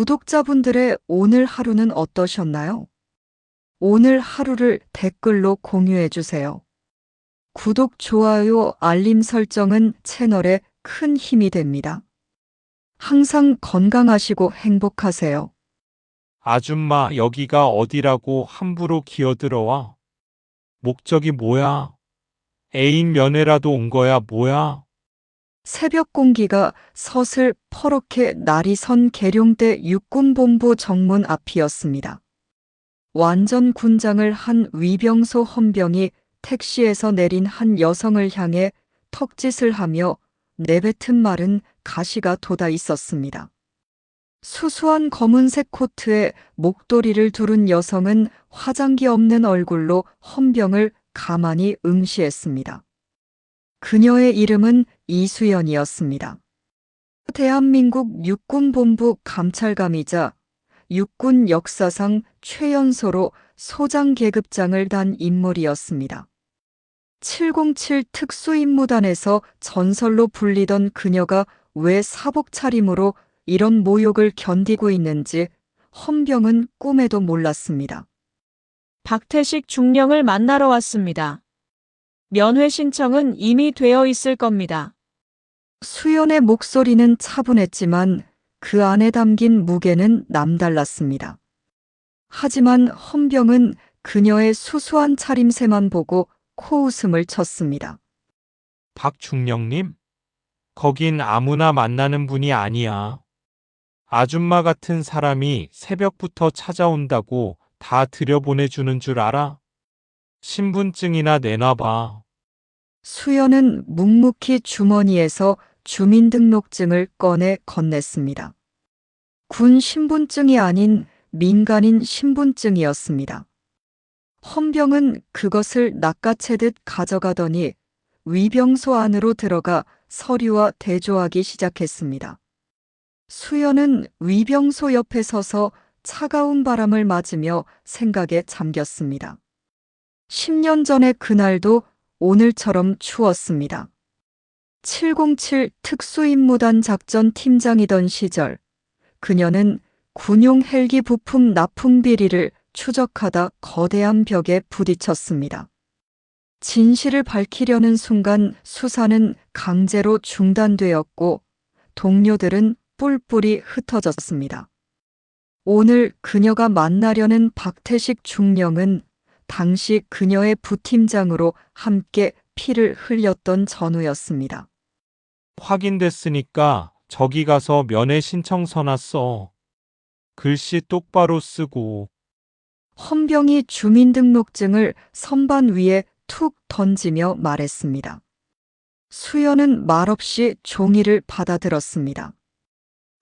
구독자분들의 오늘 하루는 어떠셨나요? 오늘 하루를 댓글로 공유해 주세요. 구독, 좋아요, 알림 설정은 채널에 큰 힘이 됩니다. 항상 건강하시고 행복하세요. 아줌마, 여기가 어디라고 함부로 기어들어와? 목적이 뭐야? 애인 면회라도 온 거야, 뭐야? 새벽 공기가 서슬 퍼렇게 날이 선 계룡대 육군본부 정문 앞이었습니다. 완전 군장을 한 위병소 헌병이 택시에서 내린 한 여성을 향해 턱짓을 하며 내뱉은 말은 가시가 돋아 있었습니다. 수수한 검은색 코트에 목도리를 두른 여성은 화장기 없는 얼굴로 헌병을 가만히 응시했습니다. 그녀의 이름은 이수연이었습니다. 대한민국 육군본부 감찰감이자 육군 역사상 최연소로 소장 계급장을 단 인물이었습니다. 707 특수임무단에서 전설로 불리던 그녀가 왜 사복 차림으로 이런 모욕을 견디고 있는지 헌병은 꿈에도 몰랐습니다. 박태식 중령을 만나러 왔습니다. 면회 신청은 이미 되어 있을 겁니다. 수연의 목소리는 차분했지만 그 안에 담긴 무게는 남달랐습니다. 하지만 헌병은 그녀의 수수한 차림새만 보고 코웃음을 쳤습니다. 박중령님? 거긴 아무나 만나는 분이 아니야. 아줌마 같은 사람이 새벽부터 찾아온다고 다 들여보내주는 줄 알아? 신분증이나 내놔봐. 수연은 묵묵히 주머니에서 주민등록증을 꺼내 건넸습니다. 군 신분증이 아닌 민간인 신분증이었습니다. 헌병은 그것을 낚아채듯 가져가더니 위병소 안으로 들어가 서류와 대조하기 시작했습니다. 수연은 위병소 옆에 서서 차가운 바람을 맞으며 생각에 잠겼습니다. 10년 전의 그날도 오늘처럼 추웠습니다. 707 특수임무단 작전 팀장이던 시절, 그녀는 군용 헬기 부품 납품 비리를 추적하다 거대한 벽에 부딪혔습니다. 진실을 밝히려는 순간 수사는 강제로 중단되었고 동료들은 뿔뿔이 흩어졌습니다. 오늘 그녀가 만나려는 박태식 중령은 당시 그녀의 부팀장으로 함께 피를 흘렸던 전우였습니다. 확인됐으니까 저기 가서 면회 신청서나 써. 글씨 똑바로 쓰고. 헌병이 주민등록증을 선반 위에 툭 던지며 말했습니다. 수연은 말없이 종이를 받아들었습니다.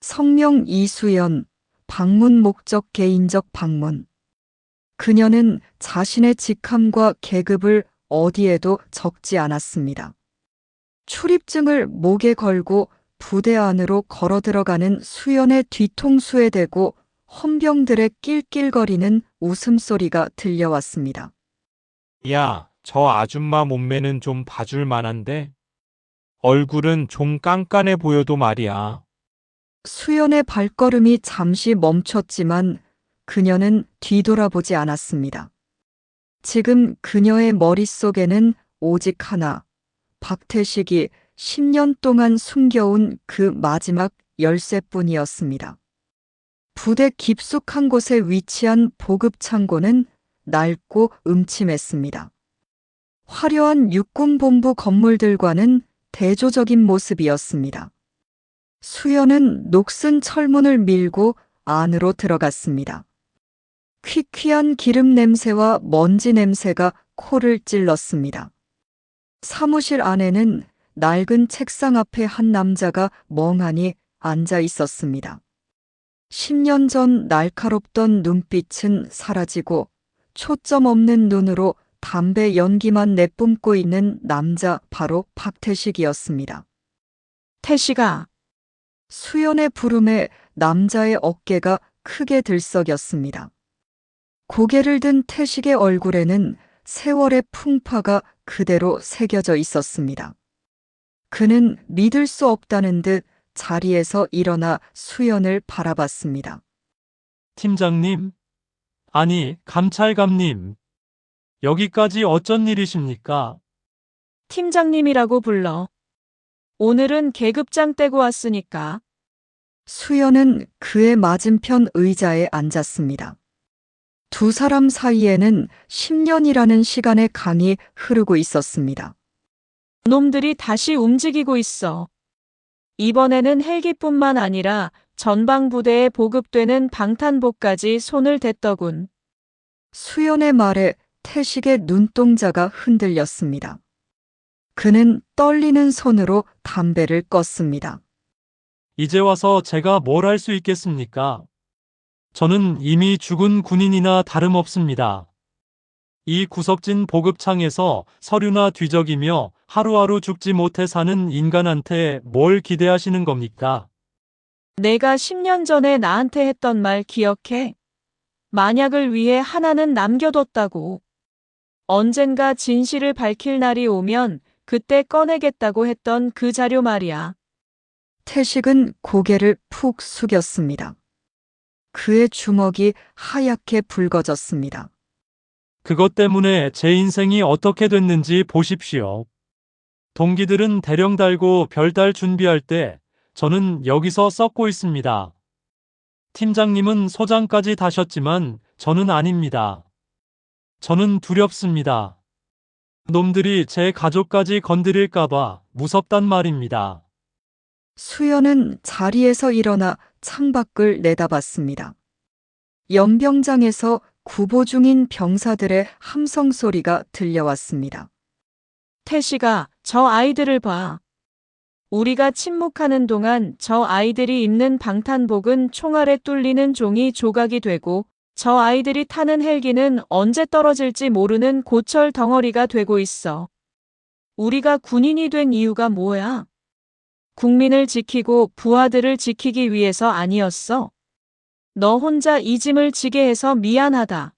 성명 이수연, 방문 목적 개인적 방문. 그녀는 자신의 직함과 계급을 어디에도 적지 않았습니다. 출입증을 목에 걸고 부대 안으로 걸어 들어가는 수연의 뒤통수에 대고 헌병들의 낄낄거리는 웃음소리가 들려왔습니다. 야, 저 아줌마 몸매는 좀 봐줄 만한데? 얼굴은 좀 깐깐해 보여도 말이야. 수연의 발걸음이 잠시 멈췄지만 그녀는 뒤돌아보지 않았습니다. 지금 그녀의 머릿속에는 오직 하나, 박태식이 10년 동안 숨겨온 그 마지막 열쇠뿐이었습니다. 부대 깊숙한 곳에 위치한 보급창고는 낡고 음침했습니다. 화려한 육군본부 건물들과는 대조적인 모습이었습니다. 수연은 녹슨 철문을 밀고 안으로 들어갔습니다. 퀴퀴한 기름 냄새와 먼지 냄새가 코를 찔렀습니다. 사무실 안에는 낡은 책상 앞에 한 남자가 멍하니 앉아 있었습니다. 10년 전 날카롭던 눈빛은 사라지고 초점 없는 눈으로 담배 연기만 내뿜고 있는 남자 바로 박태식이었습니다. 태식아, 수연의 부름에 남자의 어깨가 크게 들썩였습니다. 고개를 든 태식의 얼굴에는 세월의 풍파가 그대로 새겨져 있었습니다. 그는 믿을 수 없다는 듯 자리에서 일어나 수연을 바라봤습니다. 팀장님, 아니, 감찰관님, 여기까지 어쩐 일이십니까? 팀장님이라고 불러. 오늘은 계급장 떼고 왔으니까. 수연은 그의 맞은편 의자에 앉았습니다. 두 사람 사이에는 10년이라는 시간의 강이 흐르고 있었습니다. 놈들이 다시 움직이고 있어. 이번에는 헬기뿐만 아니라 전방부대에 보급되는 방탄복까지 손을 댔더군. 수연의 말에 태식의 눈동자가 흔들렸습니다. 그는 떨리는 손으로 담배를 껐습니다. 이제 와서 제가 뭘 할 수 있겠습니까? 저는 이미 죽은 군인이나 다름없습니다. 이 구석진 보급창에서 서류나 뒤적이며 하루하루 죽지 못해 사는 인간한테 뭘 기대하시는 겁니까? 내가 10년 전에 나한테 했던 말 기억해? 만약을 위해 하나는 남겨뒀다고. 언젠가 진실을 밝힐 날이 오면 그때 꺼내겠다고 했던 그 자료 말이야. 태식은 고개를 푹 숙였습니다. 그의 주먹이 하얗게 붉어졌습니다. 그것 때문에 제 인생이 어떻게 됐는지 보십시오. 동기들은 대령 달고 별달 준비할 때 저는 여기서 썩고 있습니다. 팀장님은 소장까지 다셨지만 저는 아닙니다. 저는 두렵습니다. 놈들이 제 가족까지 건드릴까봐 무섭단 말입니다. 수연은 자리에서 일어나 창밖을 내다봤습니다. 연병장에서 구보 중인 병사들의 함성 소리가 들려왔습니다. 태식아, 저 아이들을 봐. 우리가 침묵하는 동안 저 아이들이 입는 방탄복은 총알에 뚫리는 종이 조각이 되고 저 아이들이 타는 헬기는 언제 떨어질지 모르는 고철 덩어리가 되고 있어. 우리가 군인이 된 이유가 뭐야? 국민을 지키고 부하들을 지키기 위해서 아니었어. 너 혼자 이 짐을 지게 해서 미안하다.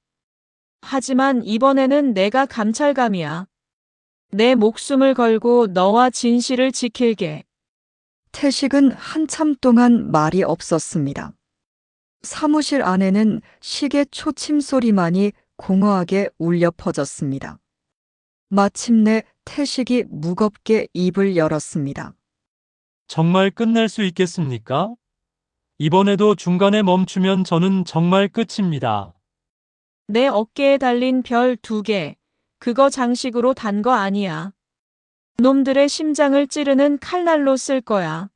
하지만 이번에는 내가 감찰감이야. 내 목숨을 걸고 너와 진실을 지킬게. 태식은 한참 동안 말이 없었습니다. 사무실 안에는 시계 초침 소리만이 공허하게 울려 퍼졌습니다. 마침내 태식이 무겁게 입을 열었습니다. 정말 끝낼 수 있겠습니까? 이번에도 중간에 멈추면 저는 정말 끝입니다. 내 어깨에 달린 별 2개. 그거 장식으로 단 거 아니야. 놈들의 심장을 찌르는 칼날로 쓸 거야.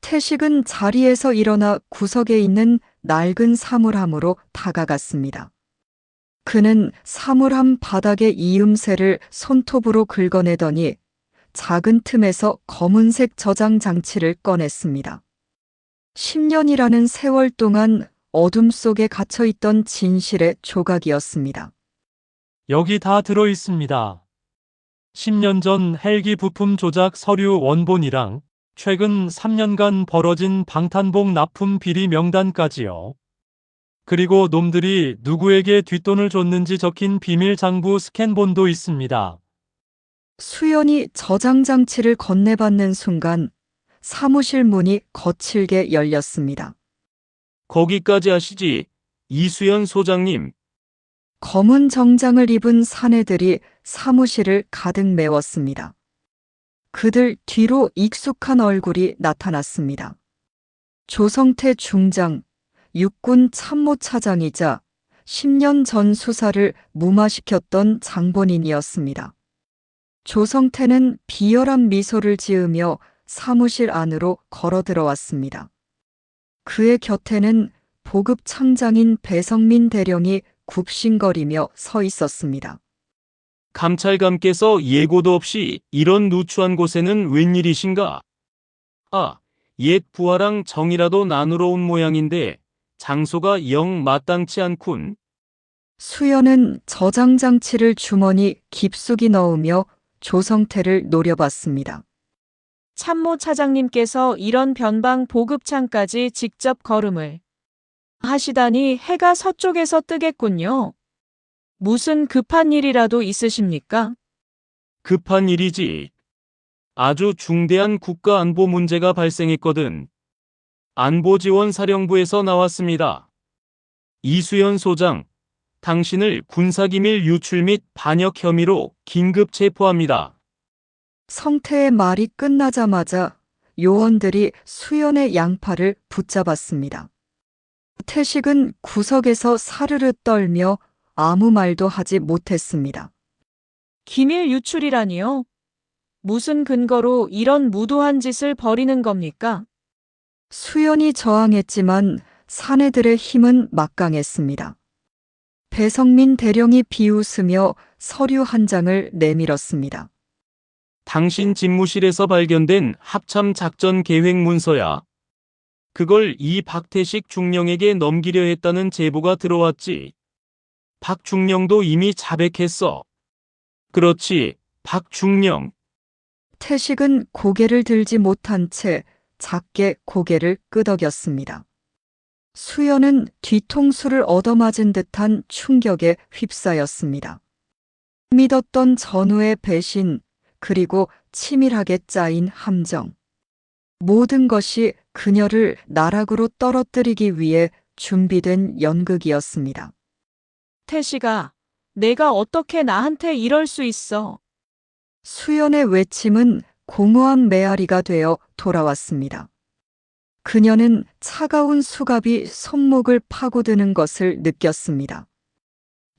태식은 자리에서 일어나 구석에 있는 낡은 사물함으로 다가갔습니다. 그는 사물함 바닥의 이음새를 손톱으로 긁어내더니 작은 틈에서 검은색 저장 장치를 꺼냈습니다. 10년이라는 세월 동안 어둠 속에 갇혀있던 진실의 조각이었습니다. 여기 다 들어 있습니다. 10년 전 헬기 부품 조작 서류 원본이랑 최근 3년간 벌어진 방탄복 납품 비리 명단까지요. 그리고 놈들이 누구에게 뒷돈을 줬는지 적힌 비밀 장부 스캔본도 있습니다. 수연이 저장 장치를 건네받는 순간 사무실 문이 거칠게 열렸습니다. 거기까지 하시지, 이수연 소장님. 검은 정장을 입은 사내들이 사무실을 가득 메웠습니다. 그들 뒤로 익숙한 얼굴이 나타났습니다. 조성태 중장, 육군 참모차장이자 10년 전 수사를 무마시켰던 장본인이었습니다. 조성태는 비열한 미소를 지으며 사무실 안으로 걸어 들어왔습니다. 그의 곁에는 보급 창장인 배성민 대령이 굽신거리며 서 있었습니다. 감찰관께서 예고도 없이 이런 누추한 곳에는 웬일이신가? 아, 옛 부하랑 정이라도 나누러 온 모양인데 장소가 영 마땅치 않군. 수연은 저장장치를 주머니 깊숙이 넣으며 조성태를 노려봤습니다. 참모 차장님께서 이런 변방 보급창까지 직접 걸음을 하시다니 해가 서쪽에서 뜨겠군요. 무슨 급한 일이라도 있으십니까? 급한 일이지. 아주 중대한 국가안보 문제가 발생했거든. 안보지원사령부에서 나왔습니다. 이수연 소장, 당신을 군사기밀 유출 및 반역 혐의로 긴급 체포합니다. 성태의 말이 끝나자마자 요원들이 수연의 양팔을 붙잡았습니다. 태식은 구석에서 사르르 떨며 아무 말도 하지 못했습니다. 기밀 유출이라니요? 무슨 근거로 이런 무도한 짓을 벌이는 겁니까? 수연이 저항했지만 사내들의 힘은 막강했습니다. 배성민 대령이 비웃으며 서류 한 장을 내밀었습니다. 당신 집무실에서 발견된 합참 작전 계획 문서야. 그걸 이 박태식 중령에게 넘기려 했다는 제보가 들어왔지. 박 중령도 이미 자백했어. 그렇지, 박 중령. 태식은 고개를 들지 못한 채 작게 고개를 끄덕였습니다. 수연은 뒤통수를 얻어맞은 듯한 충격에 휩싸였습니다. 믿었던 전우의 배신, 그리고 치밀하게 짜인 함정. 모든 것이 그녀를 나락으로 떨어뜨리기 위해 준비된 연극이었습니다. 태식아, 내가 어떻게 나한테 이럴 수 있어? 수연의 외침은 공허한 메아리가 되어 돌아왔습니다. 그녀는 차가운 수갑이 손목을 파고드는 것을 느꼈습니다.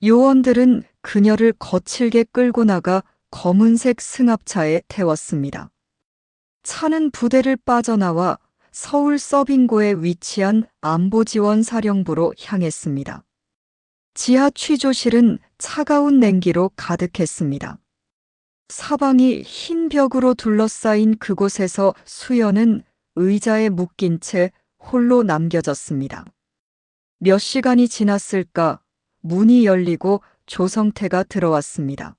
요원들은 그녀를 거칠게 끌고 나가 검은색 승합차에 태웠습니다. 차는 부대를 빠져나와 서울 서빙고에 위치한 안보지원사령부로 향했습니다. 지하 취조실은 차가운 냉기로 가득했습니다. 사방이 흰 벽으로 둘러싸인 그곳에서 수연은 의자에 묶인 채 홀로 남겨졌습니다. 몇 시간이 지났을까 문이 열리고 조성태가 들어왔습니다.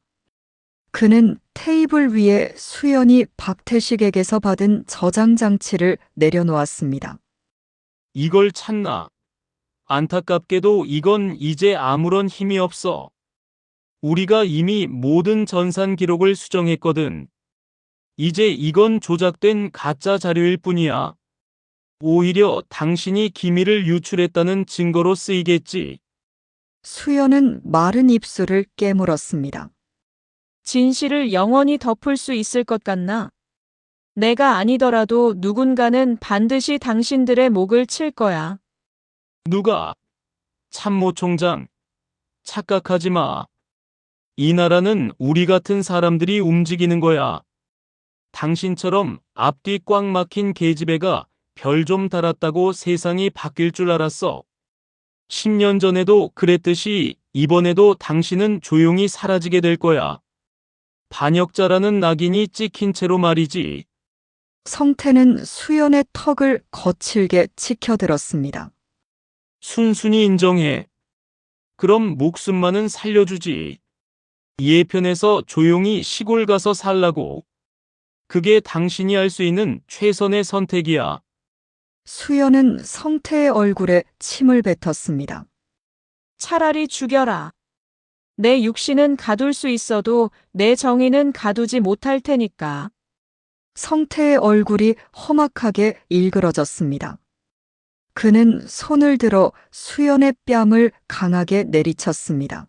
그는 테이블 위에 수연이 박태식에게서 받은 저장 장치를 내려놓았습니다. 이걸 찾나? 안타깝게도 이건 이제 아무런 힘이 없어. 우리가 이미 모든 전산 기록을 수정했거든. 이제 이건 조작된 가짜 자료일 뿐이야. 오히려 당신이 기밀을 유출했다는 증거로 쓰이겠지. 수연은 마른 입술을 깨물었습니다. 진실을 영원히 덮을 수 있을 것 같나? 내가 아니더라도 누군가는 반드시 당신들의 목을 칠 거야. 누가? 참모총장. 착각하지 마. 이 나라는 우리 같은 사람들이 움직이는 거야. 당신처럼 앞뒤 꽉 막힌 계집애가 별 좀 달았다고 세상이 바뀔 줄 알았어. 10년 전에도 그랬듯이 이번에도 당신은 조용히 사라지게 될 거야. 반역자라는 낙인이 찍힌 채로 말이지. 성태는 수연의 턱을 거칠게 치켜들었습니다. 순순히 인정해. 그럼 목숨만은 살려주지. 예편에서 조용히 시골 가서 살라고. 그게 당신이 할 수 있는 최선의 선택이야. 수연은 성태의 얼굴에 침을 뱉었습니다. 차라리 죽여라. 내 육신은 가둘 수 있어도 내 정의는 가두지 못할 테니까. 성태의 얼굴이 험악하게 일그러졌습니다. 그는 손을 들어 수연의 뺨을 강하게 내리쳤습니다.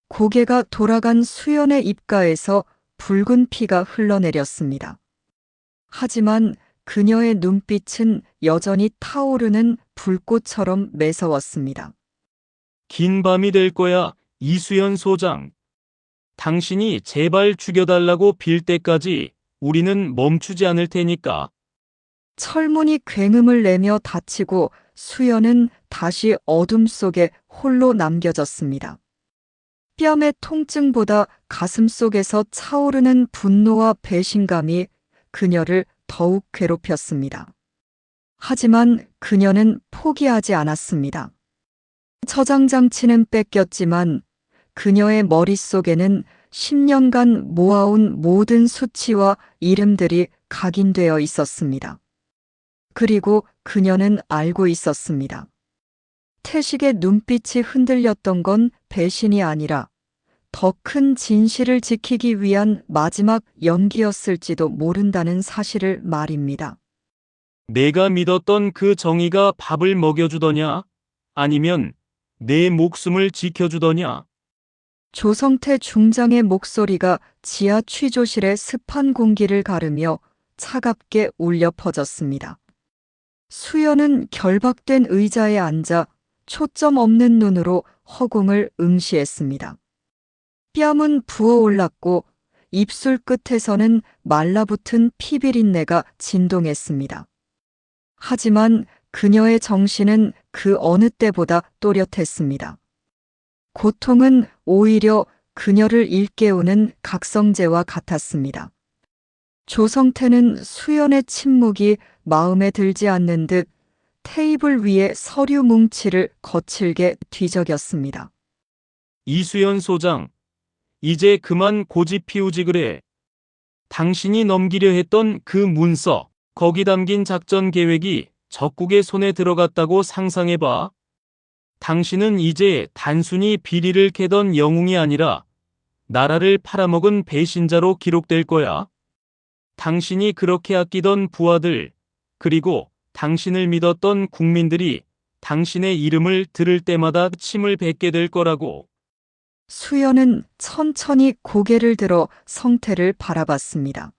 고개가 돌아간 수연의 입가에서 붉은 피가 흘러내렸습니다. 하지만 그녀의 눈빛은 여전히 타오르는 불꽃처럼 매서웠습니다. 긴 밤이 될 거야, 이수연 소장. 당신이 제발 죽여달라고 빌 때까지 우리는 멈추지 않을 테니까. 철문이 굉음을 내며 닫히고 수연은 다시 어둠 속에 홀로 남겨졌습니다. 뺨의 통증보다 가슴 속에서 차오르는 분노와 배신감이 그녀를 더욱 괴롭혔습니다. 하지만 그녀는 포기하지 않았습니다. 저장장치는 뺏겼지만 그녀의 머릿속에는 10년간 모아온 모든 수치와 이름들이 각인되어 있었습니다. 그리고 그녀는 알고 있었습니다. 태식의 눈빛이 흔들렸던 건 배신이 아니라 더 큰 진실을 지키기 위한 마지막 연기였을지도 모른다는 사실을 말입니다. 내가 믿었던 그 정의가 밥을 먹여주더냐? 아니면 내 목숨을 지켜주더냐? 조성태 중장의 목소리가 지하 취조실의 습한 공기를 가르며 차갑게 울려 퍼졌습니다. 수연은 결박된 의자에 앉아 초점 없는 눈으로 허공을 응시했습니다. 뺨은 부어올랐고 입술 끝에서는 말라붙은 피비린내가 진동했습니다. 하지만 그녀의 정신은 그 어느 때보다 또렷했습니다. 고통은 오히려 그녀를 일깨우는 각성제와 같았습니다. 조성태는 수연의 침묵이 마음에 들지 않는 듯 테이블 위에 서류 뭉치를 거칠게 뒤적였습니다. 이수연 소장, 이제 그만 고집 피우지 그래. 당신이 넘기려 했던 그 문서, 거기 담긴 작전 계획이 적국의 손에 들어갔다고 상상해봐. 당신은 이제 단순히 비리를 캐던 영웅이 아니라 나라를 팔아먹은 배신자로 기록될 거야. 당신이 그렇게 아끼던 부하들, 그리고 당신을 믿었던 국민들이 당신의 이름을 들을 때마다 침을 뱉게 될 거라고. 수연은 천천히 고개를 들어 성태를 바라봤습니다.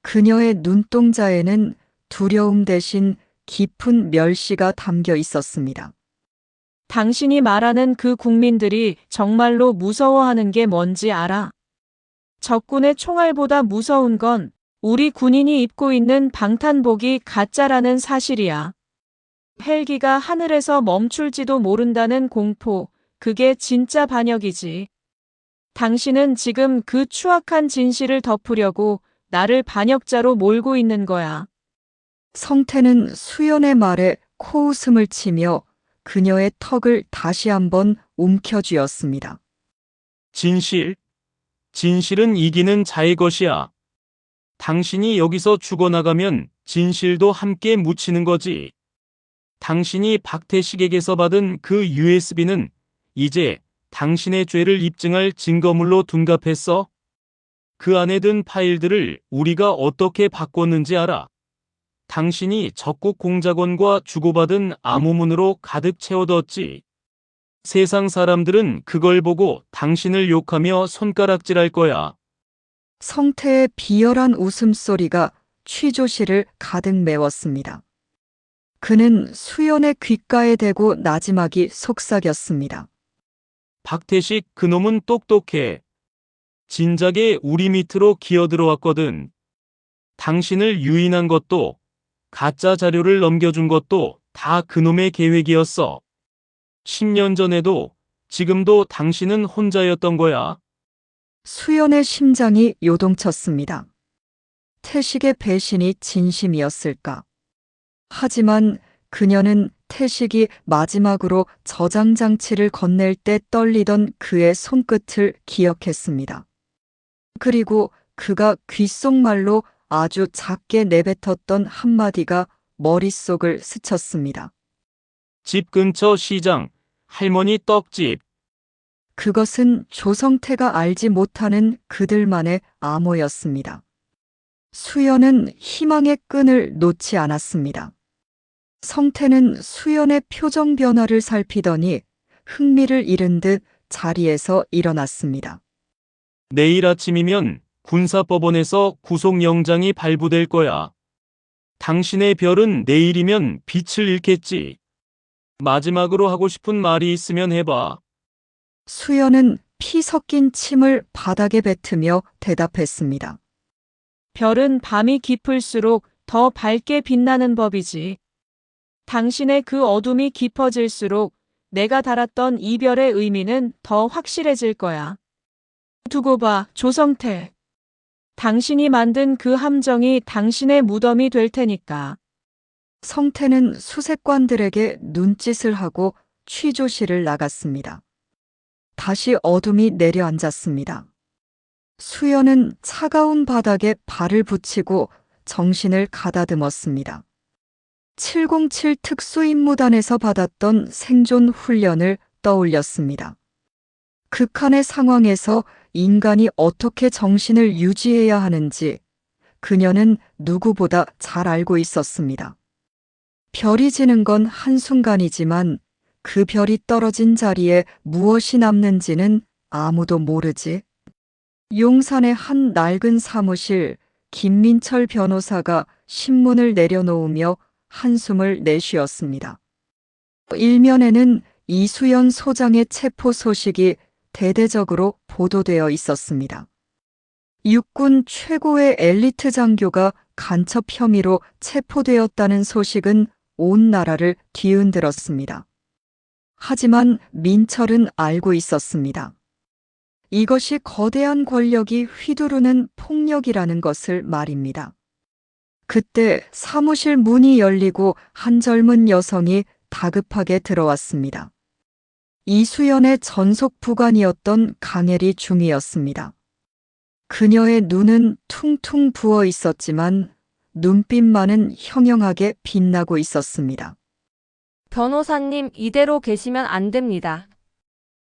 그녀의 눈동자에는 두려움 대신 깊은 멸시가 담겨 있었습니다. 당신이 말하는 그 국민들이 정말로 무서워하는 게 뭔지 알아? 적군의 총알보다 무서운 건 우리 군인이 입고 있는 방탄복이 가짜라는 사실이야. 헬기가 하늘에서 멈출지도 모른다는 공포, 그게 진짜 반역이지. 당신은 지금 그 추악한 진실을 덮으려고 나를 반역자로 몰고 있는 거야. 성태는 수연의 말에 코웃음을 치며 그녀의 턱을 다시 한번 움켜쥐었습니다. 진실은 이기는 자의 것이야. 당신이 여기서 죽어나가면 진실도 함께 묻히는 거지. 당신이 박태식에게서 받은 그 USB는 이제 당신의 죄를 입증할 증거물로 둔갑했어. 그 안에 든 파일들을 우리가 어떻게 바꿨는지 알아. 당신이 적국 공작원과 주고받은 암호문으로 가득 채워뒀지. 세상 사람들은 그걸 보고 당신을 욕하며 손가락질할 거야. 성태의 비열한 웃음소리가 취조실을 가득 메웠습니다. 그는 수연의 귓가에 대고 나지막이 속삭였습니다. 박태식 그놈은 똑똑해. 진작에 우리 밑으로 기어들어왔거든. 당신을 유인한 것도 가짜 자료를 넘겨준 것도 다 그놈의 계획이었어. 10년 전에도 지금도 당신은 혼자였던 거야. 수연의 심장이 요동쳤습니다. 태식의 배신이 진심이었을까? 하지만 그녀는 태식이 마지막으로 저장장치를 건넬 때 떨리던 그의 손끝을 기억했습니다. 그리고 그가 귓속말로 아주 작게 내뱉었던 한마디가 머릿속을 스쳤습니다. 집 근처 시장, 할머니 떡집. 그것은 조성태가 알지 못하는 그들만의 암호였습니다. 수연은 희망의 끈을 놓지 않았습니다. 성태는 수연의 표정 변화를 살피더니 흥미를 잃은 듯 자리에서 일어났습니다. 내일 아침이면 군사법원에서 구속영장이 발부될 거야. 당신의 별은 내일이면 빛을 잃겠지. 마지막으로 하고 싶은 말이 있으면 해봐. 수연은 피 섞인 침을 바닥에 뱉으며 대답했습니다. 별은 밤이 깊을수록 더 밝게 빛나는 법이지. 당신의 그 어둠이 깊어질수록 내가 달았던 이별의 의미는 더 확실해질 거야. 두고 봐, 조성태. 당신이 만든 그 함정이 당신의 무덤이 될 테니까. 성태는 수색관들에게 눈짓을 하고 취조실을 나갔습니다. 다시 어둠이 내려앉았습니다. 수연은 차가운 바닥에 발을 붙이고 정신을 가다듬었습니다. 707 특수임무단에서 받았던 생존 훈련을 떠올렸습니다. 극한의 상황에서 인간이 어떻게 정신을 유지해야 하는지 그녀는 누구보다 잘 알고 있었습니다. 별이 지는 건 한순간이지만 그 별이 떨어진 자리에 무엇이 남는지는 아무도 모르지. 용산의 한 낡은 사무실, 김민철 변호사가 신문을 내려놓으며 한숨을 내쉬었습니다. 일면에는 이수연 소장의 체포 소식이 대대적으로 보도되어 있었습니다. 육군 최고의 엘리트 장교가 간첩 혐의로 체포되었다는 소식은 온 나라를 뒤흔들었습니다. 하지만 민철은 알고 있었습니다. 이것이 거대한 권력이 휘두르는 폭력이라는 것을 말입니다. 그때 사무실 문이 열리고 한 젊은 여성이 다급하게 들어왔습니다. 이수연의 전속 부관이었던 강혜리 중위였습니다. 그녀의 눈은 퉁퉁 부어 있었지만 눈빛만은 형형하게 빛나고 있었습니다. 변호사님, 이대로 계시면 안 됩니다.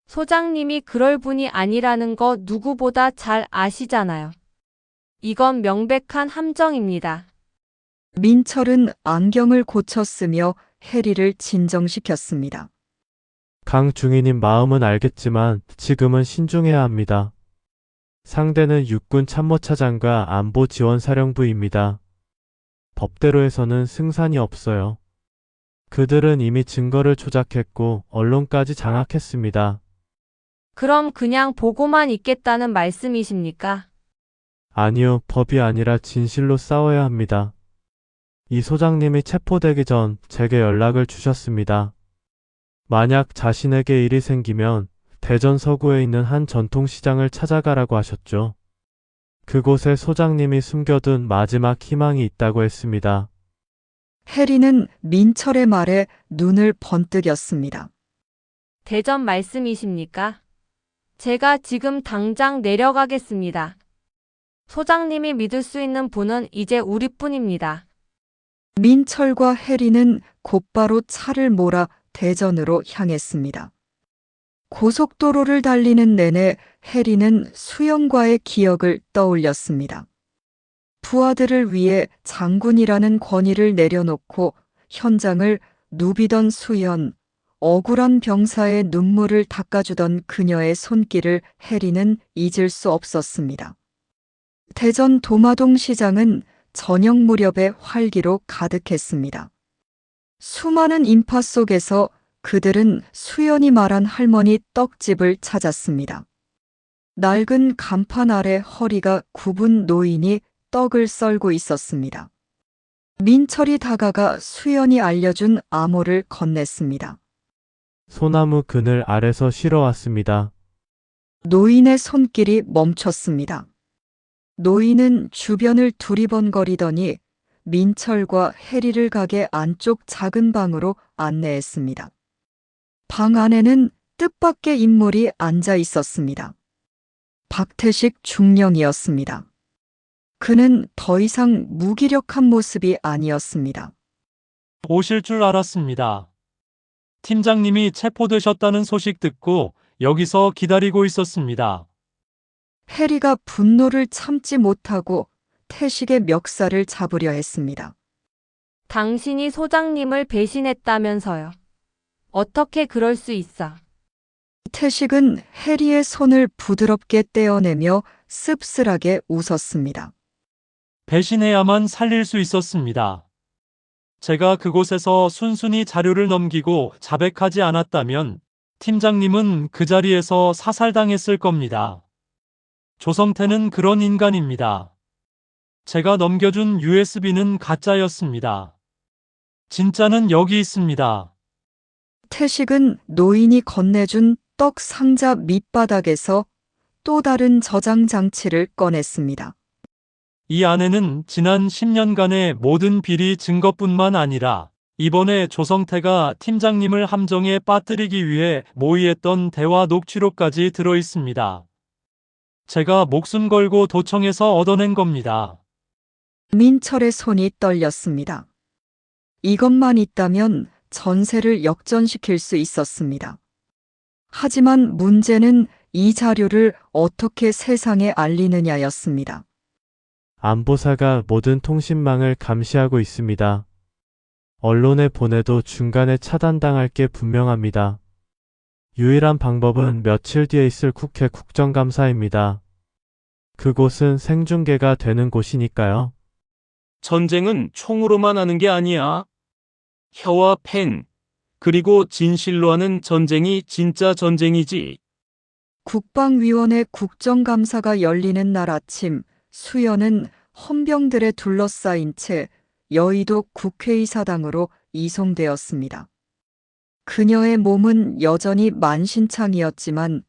소장님이 그럴 분이 아니라는 거 누구보다 잘 아시잖아요. 이건 명백한 함정입니다. 민철은 안경을 고쳤으며 해리를 진정시켰습니다. 강 중위님 마음은 알겠지만 지금은 신중해야 합니다. 상대는 육군 참모차장과 안보지원사령부입니다. 법대로 해서는 승산이 없어요. 그들은 이미 증거를 조작했고 언론까지 장악했습니다. 그럼 그냥 보고만 있겠다는 말씀이십니까? 아니요, 법이 아니라 진실로 싸워야 합니다. 이 소장님이 체포되기 전 제게 연락을 주셨습니다. 만약 자신에게 일이 생기면 대전 서구에 있는 한 전통시장을 찾아가라고 하셨죠. 그곳에 소장님이 숨겨둔 마지막 희망이 있다고 했습니다. 해리는 민철의 말에 눈을 번뜩였습니다. 대전 말씀이십니까? 제가 지금 당장 내려가겠습니다. 소장님이 믿을 수 있는 분은 이제 우리뿐입니다. 민철과 해리는 곧바로 차를 몰아 대전으로 향했습니다. 고속도로를 달리는 내내 해리는 수연과의 기억을 떠올렸습니다. 부하들을 위해 장군이라는 권위를 내려놓고 현장을 누비던 수연, 억울한 병사의 눈물을 닦아주던 그녀의 손길을 해리는 잊을 수 없었습니다. 대전 도마동 시장은 저녁 무렵에 활기로 가득했습니다. 수많은 인파 속에서 그들은 수연이 말한 할머니 떡집을 찾았습니다. 낡은 간판 아래 허리가 굽은 노인이 떡을 썰고 있었습니다. 민철이 다가가 수연이 알려준 암호를 건넸습니다. 소나무 그늘 아래서 쉬러 왔습니다. 노인의 손길이 멈췄습니다. 노인은 주변을 두리번거리더니 민철과 해리를 가게 안쪽 작은 방으로 안내했습니다. 방 안에는 뜻밖의 인물이 앉아 있었습니다. 박태식 중령이었습니다. 그는 더 이상 무기력한 모습이 아니었습니다. 오실 줄 알았습니다. 팀장님이 체포되셨다는 소식 듣고 여기서 기다리고 있었습니다. 해리가 분노를 참지 못하고 태식의 멱살을 잡으려 했습니다. 당신이 소장님을 배신했다면서요. 어떻게 그럴 수 있어? 태식은 해리의 손을 부드럽게 떼어내며 씁쓸하게 웃었습니다. 배신해야만 살릴 수 있었습니다. 제가 그곳에서 순순히 자료를 넘기고 자백하지 않았다면 팀장님은 그 자리에서 사살당했을 겁니다. 조성태는 그런 인간입니다. 제가 넘겨준 USB는 가짜였습니다. 진짜는 여기 있습니다. 태식은 노인이 건네준 떡 상자 밑바닥에서 또 다른 저장 장치를 꺼냈습니다. 이 안에는 지난 10년간의 모든 비리 증거뿐만 아니라 이번에 조성태가 팀장님을 함정에 빠뜨리기 위해 모의했던 대화 녹취록까지 들어 있습니다. 제가 목숨 걸고 도청해서 얻어낸 겁니다. 민철의 손이 떨렸습니다. 이것만 있다면 전세를 역전시킬 수 있었습니다. 하지만 문제는 이 자료를 어떻게 세상에 알리느냐였습니다. 안보사가 모든 통신망을 감시하고 있습니다. 언론에 보내도 중간에 차단당할 게 분명합니다. 유일한 방법은 며칠 뒤에 있을 국회 국정감사입니다. 그곳은 생중계가 되는 곳이니까요. 전쟁은 총으로만 하는 게 아니야. 혀와 펜, 그리고 진실로 하는 전쟁이 진짜 전쟁이지. 국방위원회 국정감사가 열리는 날 아침, 수연은 헌병들에 둘러싸인 채 여의도 국회의사당으로 이송되었습니다. 그녀의 몸은 여전히 만신창이었지만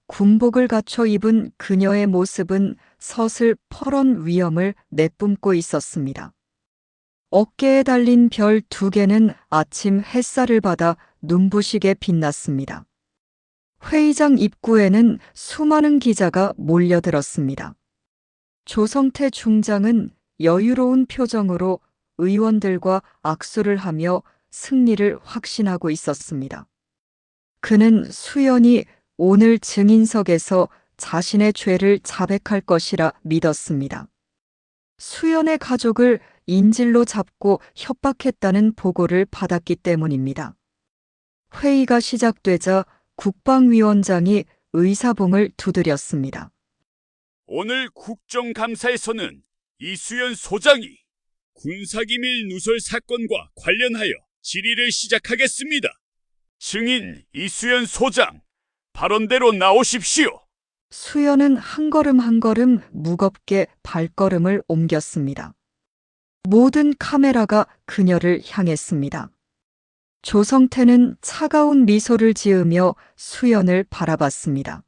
군복을 갖춰 입은 그녀의 모습은 서슬 퍼런 위엄을 내뿜고 있었습니다. 어깨에 달린 별 2개는 아침 햇살을 받아 눈부시게 빛났습니다. 회의장 입구에는 수많은 기자가 몰려들었습니다. 조성태 중장은 여유로운 표정으로 의원들과 악수를 하며 승리를 확신하고 있었습니다. 그는 수연이 오늘 증인석에서 자신의 죄를 자백할 것이라 믿었습니다. 수연의 가족을 인질로 잡고 협박했다는 보고를 받았기 때문입니다. 회의가 시작되자 국방위원장이 의사봉을 두드렸습니다. 오늘 국정감사에서는 이수연 소장이 군사기밀 누설 사건과 관련하여 질의를 시작하겠습니다. 증인 이수연 소장, 발언대로 나오십시오. 수연은 한 걸음 한 걸음 무겁게 발걸음을 옮겼습니다. 모든 카메라가 그녀를 향했습니다. 조성태는 차가운 미소를 지으며 수연을 바라봤습니다.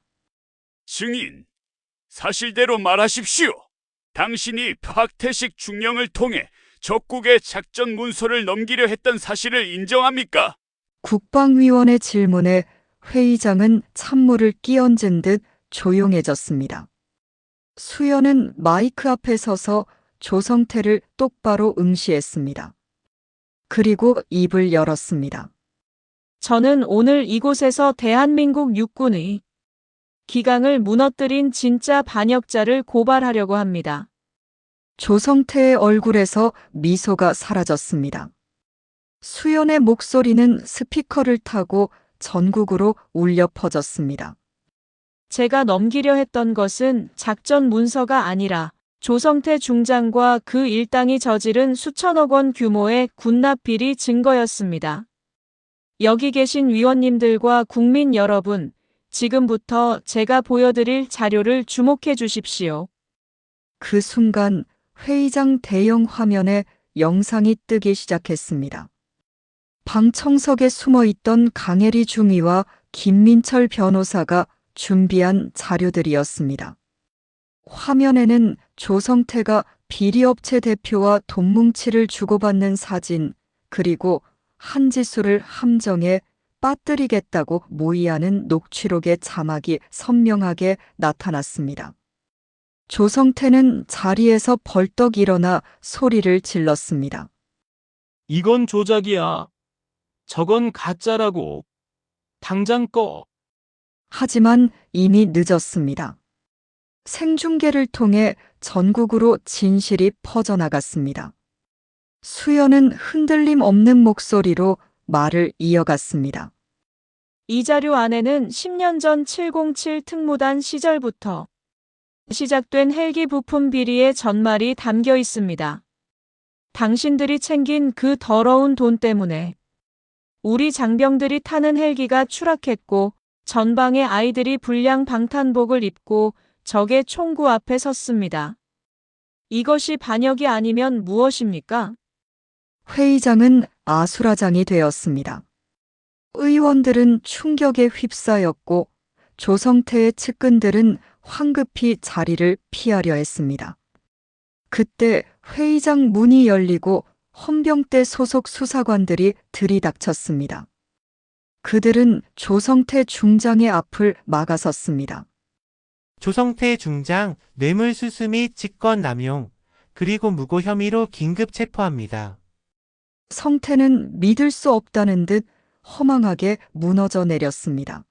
증인, 사실대로 말하십시오. 당신이 박태식 중령을 통해 적국의 작전 문서를 넘기려 했던 사실을 인정합니까? 국방위원의 질문에 회의장은 찬물을 끼얹은 듯 조용해졌습니다. 수연은 마이크 앞에 서서 조성태를 똑바로 응시했습니다. 그리고 입을 열었습니다. 저는 오늘 이곳에서 대한민국 육군의 기강을 무너뜨린 진짜 반역자를 고발하려고 합니다. 조성태의 얼굴에서 미소가 사라졌습니다. 수연의 목소리는 스피커를 타고 전국으로 울려 퍼졌습니다. 제가 넘기려 했던 것은 작전 문서가 아니라 조성태 중장과 그 일당이 저지른 수천억 원 규모의 군납 비리 증거였습니다. 여기 계신 위원님들과 국민 여러분, 지금부터 제가 보여드릴 자료를 주목해 주십시오. 그 순간 회의장 대형 화면에 영상이 뜨기 시작했습니다. 방청석에 숨어있던 강혜리 중위와 김민철 변호사가 준비한 자료들이었습니다. 화면에는 조성태가 비리업체 대표와 돈뭉치를 주고받는 사진, 그리고 한지수를 함정에 빠뜨리겠다고 모의하는 녹취록의 자막이 선명하게 나타났습니다. 조성태는 자리에서 벌떡 일어나 소리를 질렀습니다. 이건 조작이야. 저건 가짜라고. 당장 꺼. 하지만 이미 늦었습니다. 생중계를 통해 전국으로 진실이 퍼져나갔습니다. 수연은 흔들림 없는 목소리로 말을 이어갔습니다. 이 자료 안에는 10년 전 707 특무단 시절부터 시작된 헬기 부품 비리의 전말이 담겨 있습니다. 당신들이 챙긴 그 더러운 돈 때문에 우리 장병들이 타는 헬기가 추락했고 전방의 아이들이 불량 방탄복을 입고 적의 총구 앞에 섰습니다. 이것이 반역이 아니면 무엇입니까? 회의장은 아수라장이 되었습니다. 의원들은 충격에 휩싸였고 조성태의 측근들은 황급히 자리를 피하려 했습니다. 그때 회의장 문이 열리고 헌병대 소속 수사관들이 들이닥쳤습니다. 그들은 조성태 중장의 앞을 막아섰습니다. 조성태 중장 뇌물수수 및 직권남용 그리고 무고 혐의로 긴급 체포합니다. 성태는 믿을 수 없다는 듯 허망하게 무너져 내렸습니다.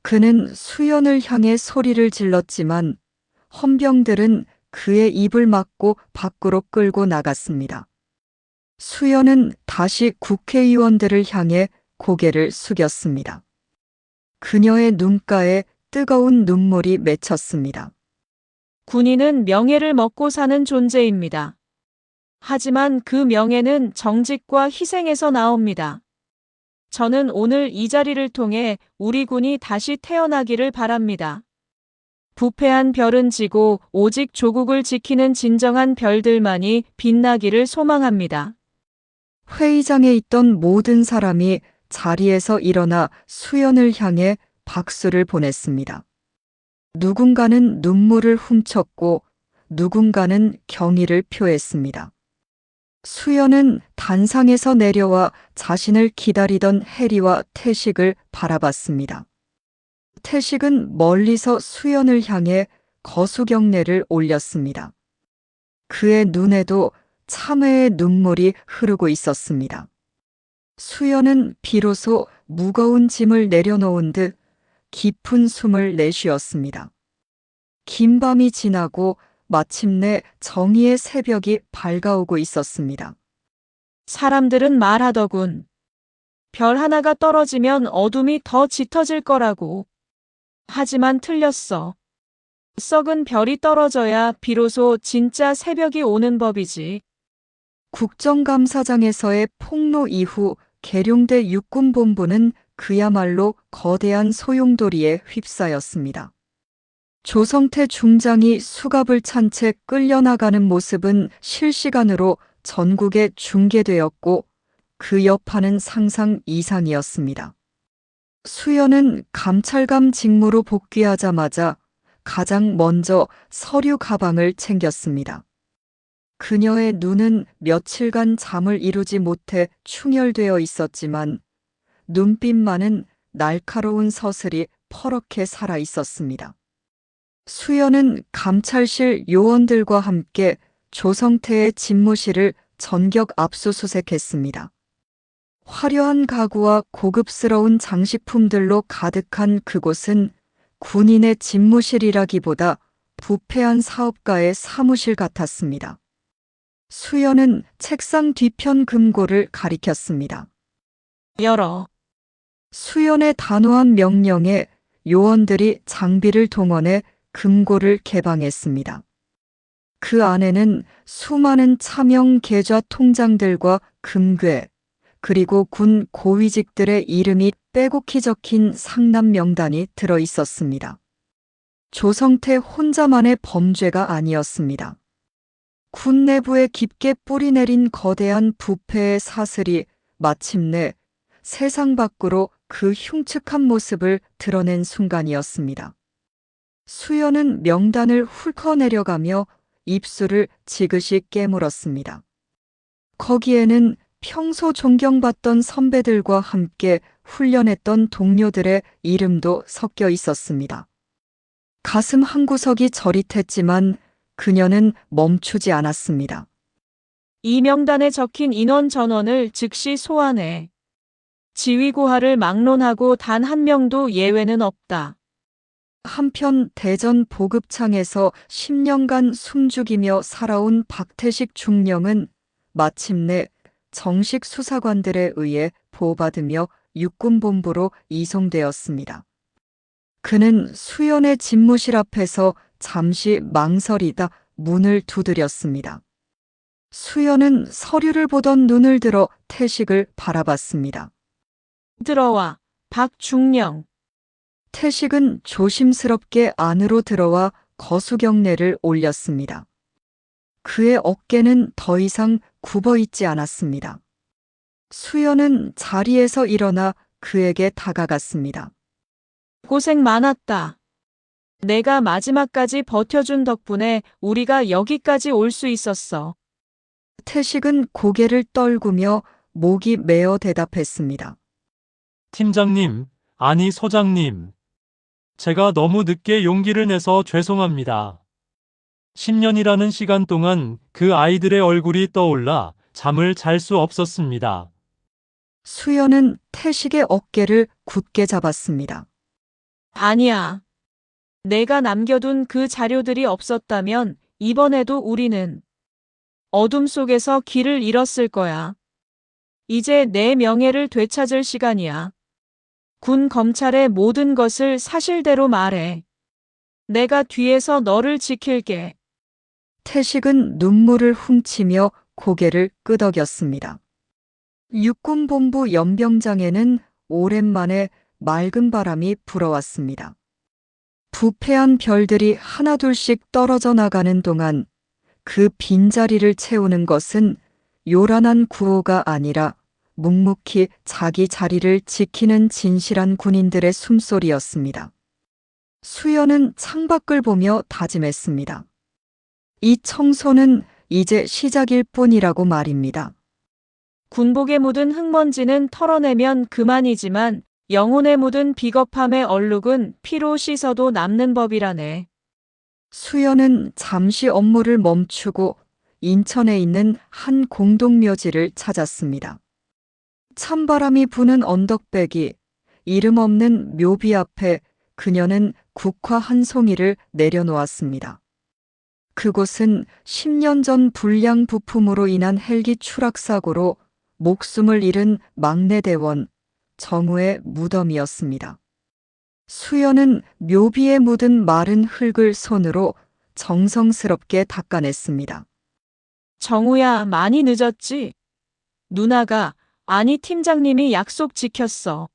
그는 수연을 향해 소리를 질렀지만 헌병들은 그의 입을 막고 밖으로 끌고 나갔습니다. 수연은 다시 국회의원들을 향해 고개를 숙였습니다. 그녀의 눈가에 뜨거운 눈물이 맺혔습니다. 군인은 명예를 먹고 사는 존재입니다. 하지만 그 명예는 정직과 희생에서 나옵니다. 저는 오늘 이 자리를 통해 우리 군이 다시 태어나기를 바랍니다. 부패한 별은 지고 오직 조국을 지키는 진정한 별들만이 빛나기를 소망합니다. 회의장에 있던 모든 사람이 자리에서 일어나 수연을 향해 박수를 보냈습니다. 누군가는 눈물을 훔쳤고 누군가는 경의를 표했습니다. 수연은 단상에서 내려와 자신을 기다리던 해리와 태식을 바라봤습니다. 태식은 멀리서 수연을 향해 거수경례를 올렸습니다. 그의 눈에도 참회의 눈물이 흐르고 있었습니다. 수연은 비로소 무거운 짐을 내려놓은 듯 깊은 숨을 내쉬었습니다. 긴 밤이 지나고 마침내 정의의 새벽이 밝아오고 있었습니다. 사람들은 말하더군. 별 하나가 떨어지면 어둠이 더 짙어질 거라고. 하지만 틀렸어. 썩은 별이 떨어져야 비로소 진짜 새벽이 오는 법이지. 국정감사장에서의 폭로 이후 계룡대 육군본부는 그야말로 거대한 소용돌이에 휩싸였습니다. 조성태 중장이 수갑을 찬 채 끌려나가는 모습은 실시간으로 전국에 중계되었고 그 여파는 상상 이상이었습니다. 수연은 감찰관 직무로 복귀하자마자 가장 먼저 서류 가방을 챙겼습니다. 그녀의 눈은 며칠간 잠을 이루지 못해 충혈되어 있었지만 눈빛만은 날카로운 서슬이 퍼렇게 살아 있었습니다. 수연은 감찰실 요원들과 함께 조성태의 집무실을 전격 압수수색했습니다. 화려한 가구와 고급스러운 장식품들로 가득한 그곳은 군인의 집무실이라기보다 부패한 사업가의 사무실 같았습니다. 수연은 책상 뒤편 금고를 가리켰습니다. 열어. 수연의 단호한 명령에 요원들이 장비를 동원해 금고를 개방했습니다. 그 안에는 수많은 차명 계좌 통장들과 금괴, 그리고 군 고위직들의 이름이 빼곡히 적힌 상납 명단이 들어 있었습니다. 조성태 혼자만의 범죄가 아니었습니다. 군 내부에 깊게 뿌리내린 거대한 부패의 사슬이 마침내 세상 밖으로 그 흉측한 모습을 드러낸 순간이었습니다. 수연은 명단을 훑어내려가며 입술을 지그시 깨물었습니다. 거기에는 평소 존경받던 선배들과 함께 훈련했던 동료들의 이름도 섞여 있었습니다. 가슴 한구석이 저릿했지만 그녀는 멈추지 않았습니다. 이 명단에 적힌 인원 전원을 즉시 소환해. 지휘고하를 막론하고 단 한 명도 예외는 없다. 한편 대전 보급창에서 10년간 숨죽이며 살아온 박태식 중령은 마침내 정식 수사관들에 의해 보호받으며 육군본부로 이송되었습니다. 그는 수연의 집무실 앞에서 잠시 망설이다 문을 두드렸습니다. 수연은 서류를 보던 눈을 들어 태식을 바라봤습니다. 들어와, 박중령. 태식은 조심스럽게 안으로 들어와 거수경례를 올렸습니다. 그의 어깨는 더 이상 굽어 있지 않았습니다. 수연은 자리에서 일어나 그에게 다가갔습니다. 고생 많았다. 내가 마지막까지 버텨준 덕분에 우리가 여기까지 올 수 있었어. 태식은 고개를 떨구며 목이 메어 대답했습니다. 팀장님, 아니 소장님. 제가 너무 늦게 용기를 내서 죄송합니다. 10년이라는 시간 동안 그 아이들의 얼굴이 떠올라 잠을 잘 수 없었습니다. 수연은 태식의 어깨를 굳게 잡았습니다. 아니야. 내가 남겨둔 그 자료들이 없었다면 이번에도 우리는 어둠 속에서 길을 잃었을 거야. 이제 내 명예를 되찾을 시간이야. 군 검찰의 모든 것을 사실대로 말해. 내가 뒤에서 너를 지킬게. 태식은 눈물을 훔치며 고개를 끄덕였습니다. 육군본부 연병장에는 오랜만에 맑은 바람이 불어왔습니다. 부패한 별들이 하나둘씩 떨어져 나가는 동안 그 빈자리를 채우는 것은 요란한 구호가 아니라 묵묵히 자기 자리를 지키는 진실한 군인들의 숨소리였습니다. 수연은 창밖을 보며 다짐했습니다. 이 청소는 이제 시작일 뿐이라고 말입니다. 군복에 묻은 흙먼지는 털어내면 그만이지만 영혼에 묻은 비겁함의 얼룩은 피로 씻어도 남는 법이라네. 수연은 잠시 업무를 멈추고 인천에 있는 한 공동묘지를 찾았습니다. 찬바람이 부는 언덕배기, 이름 없는 묘비 앞에 그녀는 국화 한 송이를 내려놓았습니다. 그곳은 10년 전 불량 부품으로 인한 헬기 추락 사고로 목숨을 잃은 막내 대원 정우의 무덤이었습니다. 수연은 묘비에 묻은 마른 흙을 손으로 정성스럽게 닦아냈습니다. 정우야, 많이 늦었지? 누나가, 아니 팀장님이 약속 지켰어.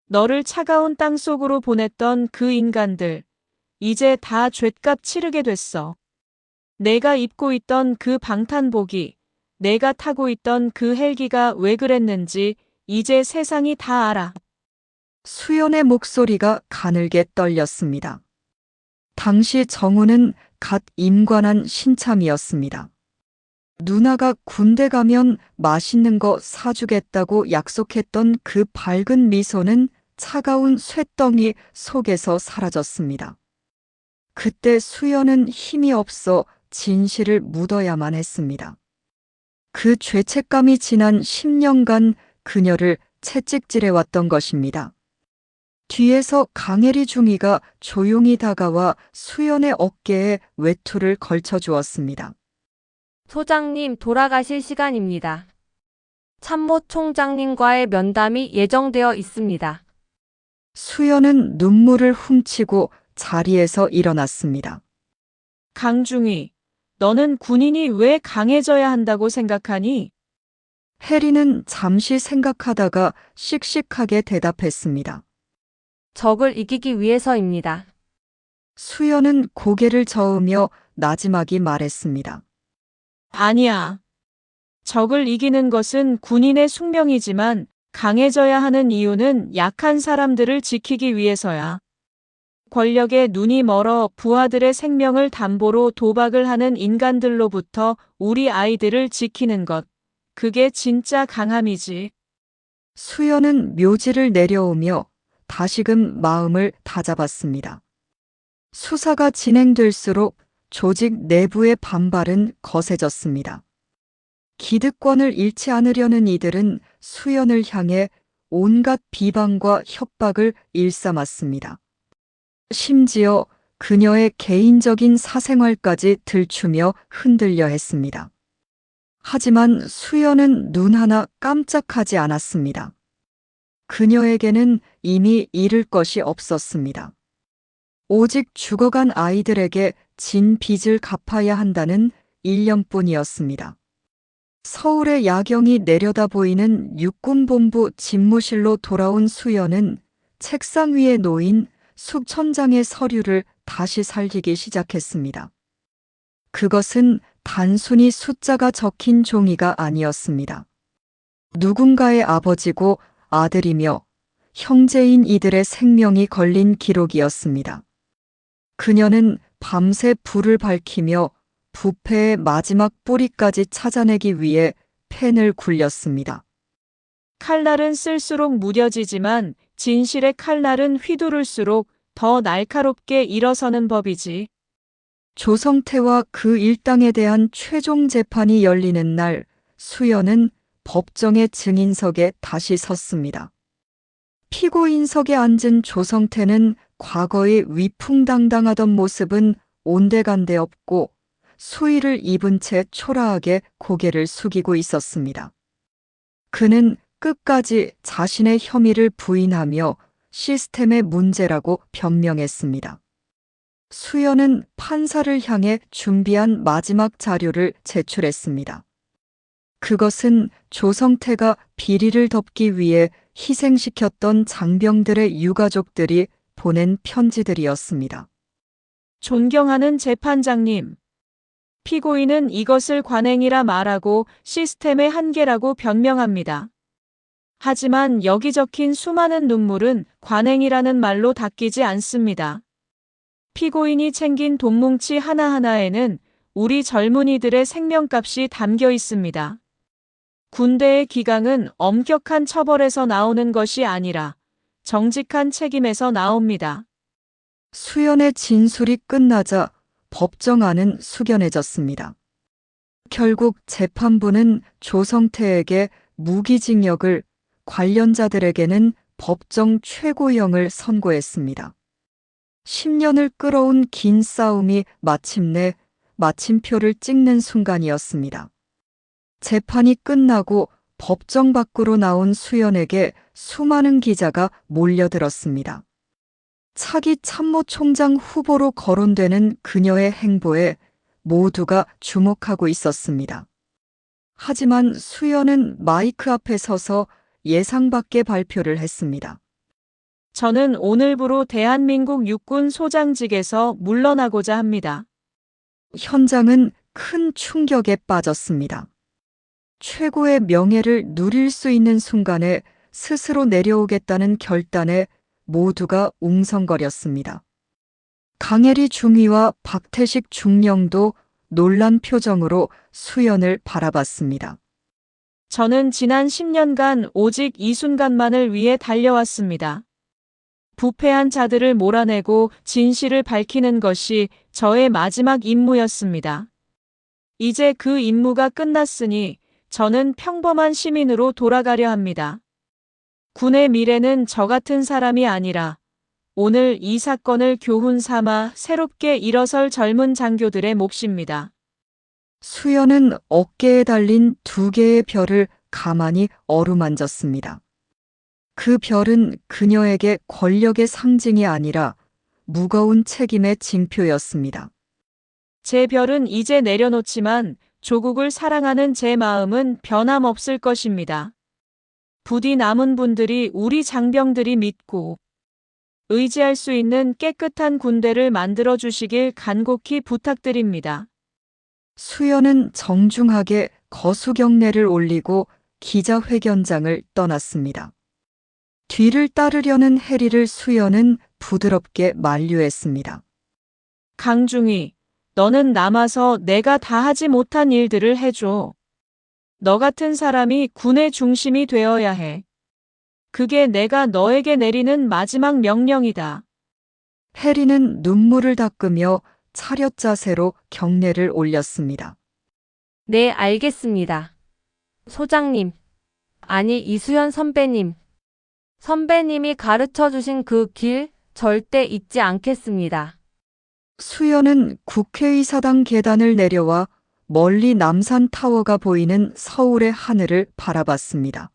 너를 차가운 땅 속으로 보냈던 그 인간들, 이제 다 죗값 치르게 됐어. 내가 입고 있던 그 방탄복이, 내가 타고 있던 그 헬기가 왜 그랬는지 이제 세상이 다 알아. 수연의 목소리가 가늘게 떨렸습니다. 당시 정우는 갓 임관한 신참이었습니다. 누나가 군대 가면 맛있는 거 사주겠다고 약속했던 그 밝은 미소는 차가운 쇳덩이 속에서 사라졌습니다. 그때 수연은 힘이 없어 진실을 묻어야만 했습니다. 그 죄책감이 지난 10년간 그녀를 채찍질해왔던 것입니다. 뒤에서 강혜리 중위가 조용히 다가와 수연의 어깨에 외투를 걸쳐주었습니다. 소장님, 돌아가실 시간입니다. 참모총장님과의 면담이 예정되어 있습니다. 수연은 눈물을 훔치고 자리에서 일어났습니다. 강중희, 너는 군인이 왜 강해져야 한다고 생각하니? 혜리는 잠시 생각하다가 씩씩하게 대답했습니다. 적을 이기기 위해서입니다. 수연은 고개를 저으며 나지막이 말했습니다. 아니야. 적을 이기는 것은 군인의 숙명이지만 강해져야 하는 이유는 약한 사람들을 지키기 위해서야. 권력에 눈이 멀어 부하들의 생명을 담보로 도박을 하는 인간들로부터 우리 아이들을 지키는 것. 그게 진짜 강함이지. 수연은 묘지를 내려오며 다시금 마음을 다잡았습니다. 수사가 진행될수록 조직 내부의 반발은 거세졌습니다. 기득권을 잃지 않으려는 이들은 수연을 향해 온갖 비방과 협박을 일삼았습니다. 심지어 그녀의 개인적인 사생활까지 들추며 흔들려 했습니다. 하지만 수연은 눈 하나 깜짝하지 않았습니다. 그녀에게는 이미 잃을 것이 없었습니다. 오직 죽어간 아이들에게 진 빚을 갚아야 한다는 일념뿐이었습니다. 서울의 야경이 내려다 보이는 육군본부 집무실로 돌아온 수연은 책상 위에 놓인 수천 장의 서류를 다시 살리기 시작했습니다. 그것은 단순히 숫자가 적힌 종이가 아니었습니다. 누군가의 아버지고 아들이며 형제인 이들의 생명이 걸린 기록이었습니다. 그녀는 밤새 불을 밝히며 부패의 마지막 뿌리까지 찾아내기 위해 펜을 굴렸습니다. 칼날은 쓸수록 무뎌지지만 진실의 칼날은 휘두를수록 더 날카롭게 일어서는 법이지. 조성태와 그 일당에 대한 최종 재판이 열리는 날 수연은 법정의 증인석에 다시 섰습니다. 피고인석에 앉은 조성태는 과거의 위풍당당하던 모습은 온데간데 없고 수의를 입은 채 초라하게 고개를 숙이고 있었습니다. 그는 끝까지 자신의 혐의를 부인하며 시스템의 문제라고 변명했습니다. 수연은 판사를 향해 준비한 마지막 자료를 제출했습니다. 그것은 조성태가 비리를 덮기 위해 희생시켰던 장병들의 유가족들이 보낸 편지들이었습니다. 존경하는 재판장님. 피고인은 이것을 관행이라 말하고 시스템의 한계라고 변명합니다. 하지만 여기 적힌 수많은 눈물은 관행이라는 말로 닦이지 않습니다. 피고인이 챙긴 돈뭉치 하나하나에는 우리 젊은이들의 생명값이 담겨 있습니다. 군대의 기강은 엄격한 처벌에서 나오는 것이 아니라 정직한 책임에서 나옵니다. 수연의 진술이 끝나자 법정 안은 숙연해졌습니다. 결국 재판부는 조성태에게 무기징역을, 관련자들에게는 법정 최고형을 선고했습니다. 10년을 끌어온 긴 싸움이 마침내 마침표를 찍는 순간이었습니다. 재판이 끝나고 법정 밖으로 나온 수연에게 수많은 기자가 몰려들었습니다. 차기 참모총장 후보로 거론되는 그녀의 행보에 모두가 주목하고 있었습니다. 하지만 수연은 마이크 앞에 서서 예상 밖의 발표를 했습니다. 저는 오늘부로 대한민국 육군 소장직에서 물러나고자 합니다. 현장은 큰 충격에 빠졌습니다. 최고의 명예를 누릴 수 있는 순간에 스스로 내려오겠다는 결단에 모두가 웅성거렸습니다. 강혜리 중위와 박태식 중령도 놀란 표정으로 수연을 바라봤습니다. 저는 지난 10년간 오직 이 순간만을 위해 달려왔습니다. 부패한 자들을 몰아내고 진실을 밝히는 것이 저의 마지막 임무였습니다. 이제 그 임무가 끝났으니 저는 평범한 시민으로 돌아가려 합니다. 군의 미래는 저 같은 사람이 아니라 오늘 이 사건을 교훈 삼아 새롭게 일어설 젊은 장교들의 몫입니다. 수연은 어깨에 달린 2개의 별을 가만히 어루만졌습니다. 그 별은 그녀에게 권력의 상징이 아니라 무거운 책임의 징표였습니다. 제 별은 이제 내려놓지만 조국을 사랑하는 제 마음은 변함없을 것입니다. 부디 남은 분들이 우리 장병들이 믿고 의지할 수 있는 깨끗한 군대를 만들어 주시길 간곡히 부탁드립니다. 수연은 정중하게 거수경례를 올리고 기자회견장을 떠났습니다. 뒤를 따르려는 해리를 수연은 부드럽게 만류했습니다. 강중희, 너는 남아서 내가 다 하지 못한 일들을 해줘. 너 같은 사람이 군의 중심이 되어야 해. 그게 내가 너에게 내리는 마지막 명령이다. 해리는 눈물을 닦으며 차렷 자세로 경례를 올렸습니다. 네, 알겠습니다. 소장님. 아니, 이수연 선배님. 선배님이 가르쳐 주신 그 길 절대 잊지 않겠습니다. 수연은 국회의사당 계단을 내려와 멀리 남산타워가 보이는 서울의 하늘을 바라봤습니다.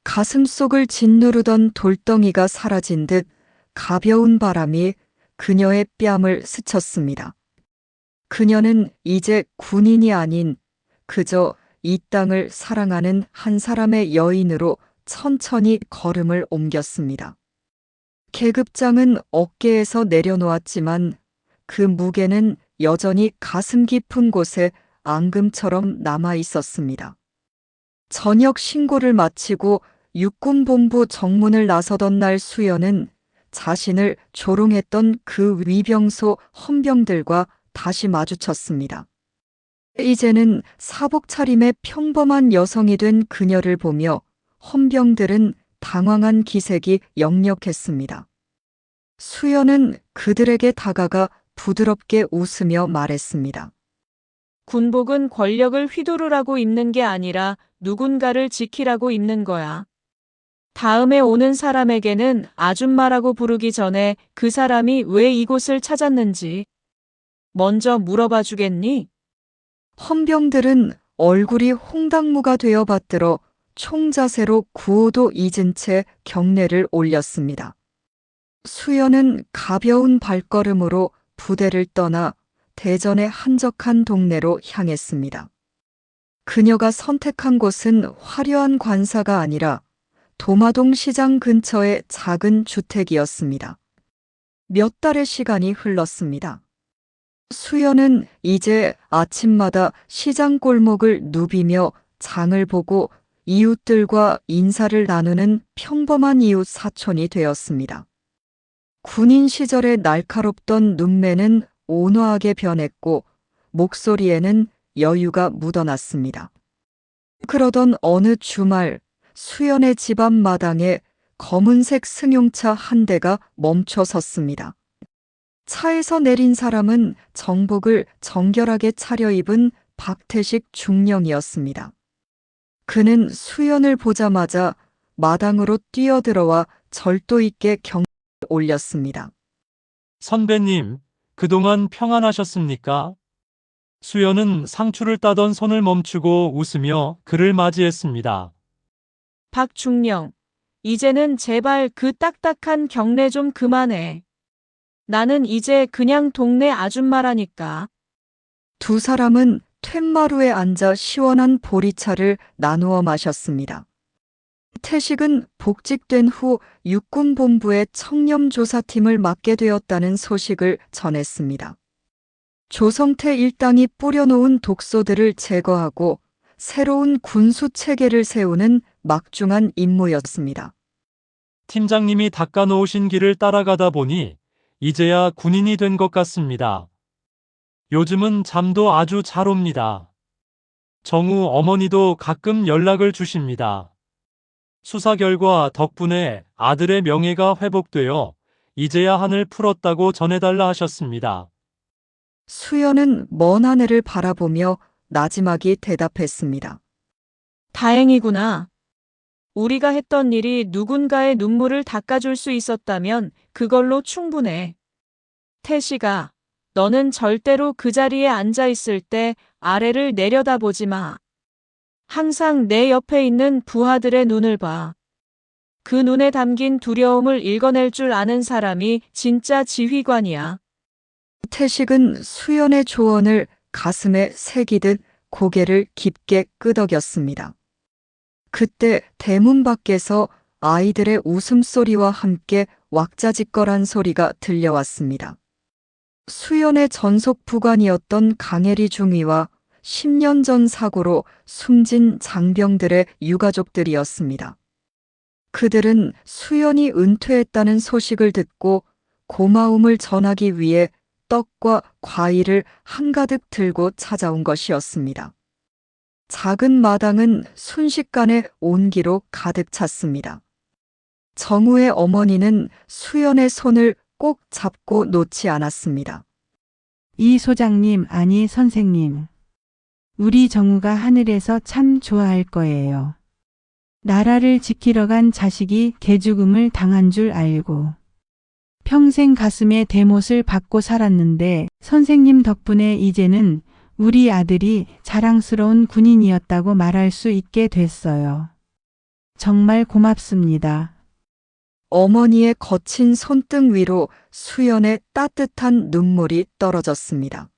가슴속을 짓누르던 돌덩이가 사라진 듯 가벼운 바람이 그녀의 뺨을 스쳤습니다. 그녀는 이제 군인이 아닌 그저 이 땅을 사랑하는 한 사람의 여인으로 천천히 걸음을 옮겼습니다. 계급장은 어깨에서 내려놓았지만 그 무게는 여전히 가슴 깊은 곳에 앙금처럼 남아 있었습니다. 저녁 신고를 마치고 육군본부 정문을 나서던 날 수연은 자신을 조롱했던 그 위병소 헌병들과 다시 마주쳤습니다. 이제는 사복 차림의 평범한 여성이 된 그녀를 보며 헌병들은 당황한 기색이 역력했습니다. 수연은 그들에게 다가가 부드럽게 웃으며 말했습니다. 군복은 권력을 휘두르라고 입는 게 아니라 누군가를 지키라고 입는 거야. 다음에 오는 사람에게는 아줌마라고 부르기 전에 그 사람이 왜 이곳을 찾았는지, 먼저 물어봐 주겠니? 헌병들은 얼굴이 홍당무가 되어 받들어 총자세로 구호도 잊은 채 경례를 올렸습니다. 수연은 가벼운 발걸음으로 부대를 떠나 대전의 한적한 동네로 향했습니다. 그녀가 선택한 곳은 화려한 관사가 아니라 도마동 시장 근처의 작은 주택이었습니다. 몇 달의 시간이 흘렀습니다. 수연은 이제 아침마다 시장 골목을 누비며 장을 보고 이웃들과 인사를 나누는 평범한 이웃 사촌이 되었습니다. 군인 시절의 날카롭던 눈매는 온화하게 변했고 목소리에는 여유가 묻어났습니다. 그러던 어느 주말 수연의 집 앞 마당에 검은색 승용차 한 대가 멈춰 섰습니다. 차에서 내린 사람은 정복을 정결하게 차려입은 박태식 중령이었습니다. 그는 수연을 보자마자 마당으로 뛰어들어와 절도 있게 경례를 올렸습니다. 선배님, 그동안 평안하셨습니까? 수연은 상추를 따던 손을 멈추고 웃으며 그를 맞이했습니다. 박중령, 이제는 제발 그 딱딱한 경례 좀 그만해. 나는 이제 그냥 동네 아줌마라니까. 두 사람은 툇마루에 앉아 시원한 보리차를 나누어 마셨습니다. 태식은 복직된 후 육군본부의 청렴조사팀을 맡게 되었다는 소식을 전했습니다. 조성태 일당이 뿌려놓은 독소들을 제거하고 새로운 군수 체계를 세우는 막중한 임무였습니다. 팀장님이 닦아놓으신 길을 따라가다 보니 이제야 군인이 된 것 같습니다. 요즘은 잠도 아주 잘 옵니다. 정우 어머니도 가끔 연락을 주십니다. 수사 결과 덕분에 아들의 명예가 회복되어 이제야 한을 풀었다고 전해달라 하셨습니다. 수연은 먼 하늘을 바라보며 나지막이 대답했습니다. 다행이구나. 우리가 했던 일이 누군가의 눈물을 닦아줄 수 있었다면 그걸로 충분해. 태식아, 너는 절대로 그 자리에 앉아 있을 때 아래를 내려다보지 마. 항상 내 옆에 있는 부하들의 눈을 봐. 그 눈에 담긴 두려움을 읽어낼 줄 아는 사람이 진짜 지휘관이야. 태식은 수연의 조언을 가슴에 새기듯 고개를 깊게 끄덕였습니다. 그때 대문 밖에서 아이들의 웃음소리와 함께 왁자지껄한 소리가 들려왔습니다. 수연의 전속 부관이었던 강혜리 중위와 10년 전 사고로 숨진 장병들의 유가족들이었습니다. 그들은 수연이 은퇴했다는 소식을 듣고 고마움을 전하기 위해 떡과 과일을 한가득 들고 찾아온 것이었습니다. 작은 마당은 순식간에 온기로 가득 찼습니다. 정우의 어머니는 수연의 손을 꼭 잡고 놓지 않았습니다. 이 소장님, 아니 선생님. 우리 정우가 하늘에서 참 좋아할 거예요. 나라를 지키러 간 자식이 개죽음을 당한 줄 알고. 평생 가슴에 대못을 받고 살았는데 선생님 덕분에 이제는 우리 아들이 자랑스러운 군인이었다고 말할 수 있게 됐어요. 정말 고맙습니다. 어머니의 거친 손등 위로 수연의 따뜻한 눈물이 떨어졌습니다.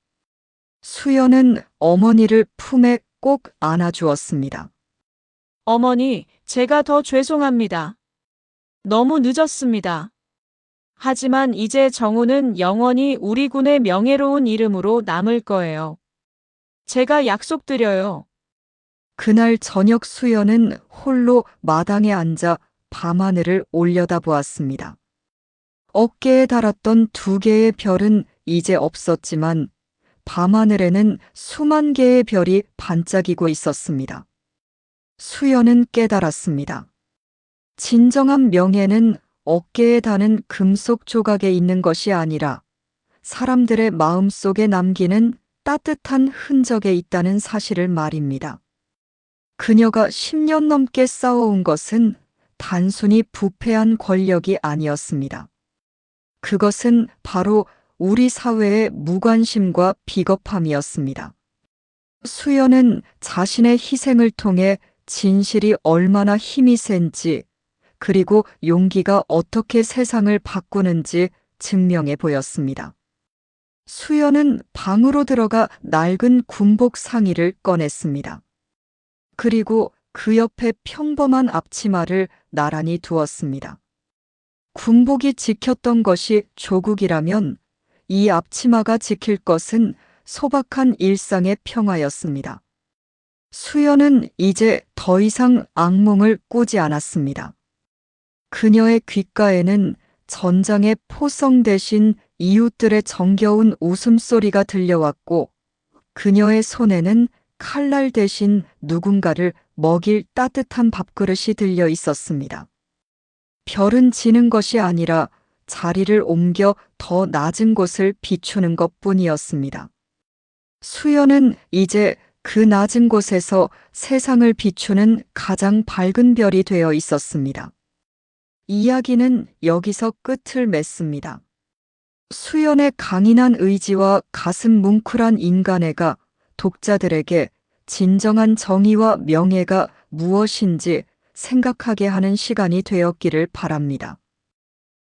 수연은 어머니를 품에 꼭 안아주었습니다. 어머니, 제가 더 죄송합니다. 너무 늦었습니다. 하지만 이제 정우는 영원히 우리 군의 명예로운 이름으로 남을 거예요. 제가 약속드려요. 그날 저녁 수연은 홀로 마당에 앉아 밤하늘을 올려다보았습니다. 어깨에 달았던 2개의 별은 이제 없었지만 밤하늘에는 수만 개의 별이 반짝이고 있었습니다. 수연은 깨달았습니다. 진정한 명예는 어깨에 다는 금속 조각에 있는 것이 아니라 사람들의 마음속에 남기는 따뜻한 흔적에 있다는 사실을 말입니다. 그녀가 10년 넘게 싸워온 것은 단순히 부패한 권력이 아니었습니다. 그것은 바로 우리 사회의 무관심과 비겁함이었습니다. 수연은 자신의 희생을 통해 진실이 얼마나 힘이 센지, 그리고 용기가 어떻게 세상을 바꾸는지 증명해 보였습니다. 수연은 방으로 들어가 낡은 군복 상의를 꺼냈습니다. 그리고 그 옆에 평범한 앞치마를 나란히 두었습니다. 군복이 지켰던 것이 조국이라면 이 앞치마가 지킬 것은 소박한 일상의 평화였습니다. 수연은 이제 더 이상 악몽을 꾸지 않았습니다. 그녀의 귓가에는 전장의 포성 대신 이웃들의 정겨운 웃음소리가 들려왔고, 그녀의 손에는 칼날 대신 누군가를 먹일 따뜻한 밥그릇이 들려 있었습니다. 별은 지는 것이 아니라 자리를 옮겨 더 낮은 곳을 비추는 것뿐이었습니다. 수연은 이제 그 낮은 곳에서 세상을 비추는 가장 밝은 별이 되어 있었습니다. 이야기는 여기서 끝을 맺습니다. 수연의 강인한 의지와 가슴 뭉클한 인간애가 독자들에게 진정한 정의와 명예가 무엇인지 생각하게 하는 시간이 되었기를 바랍니다.